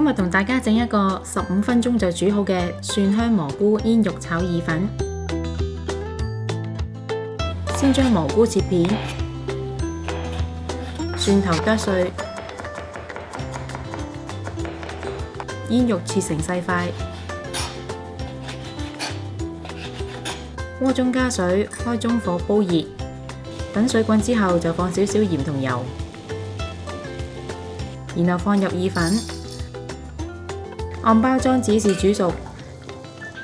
今日同大家整一個15分鐘就煮好嘅蒜香蘑菇煙肉炒意粉。先將蘑菇切片，蒜頭剁碎，煙肉切成細塊。鍋中加水，開中火煲熱，等水滾之後就放少少鹽同油，然後放入意粉。按包裝指示煮熟，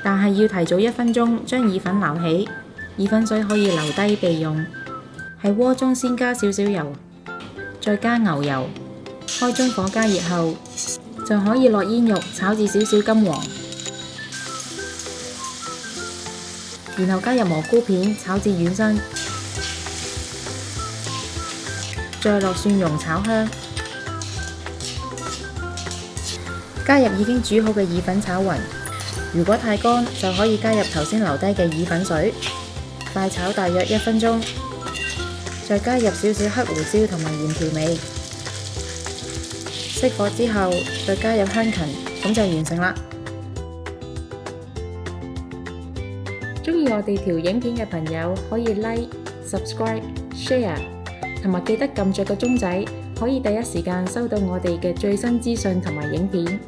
但係要提早1分鐘將意粉撈起，意粉水可以留低備用。喺鍋中先加少少油，再加牛油，開中火加熱後就可以落煙肉炒至少少金黃，然後加入蘑菇片炒至軟身，再落蒜蓉炒香。加入已經煮好嘅意粉炒勻，如果太乾就可以加入頭先留低嘅意粉水，快炒大約1分鐘，再加入少少黑胡椒同埋鹽調味，熄火之後再加入香芹，咁就完成啦。鍾意我哋條影片嘅朋友可以 Like、Subscribe、Share， 同埋記得撳着個鐘仔，可以第一時間收到我哋嘅最新資訊同埋影片。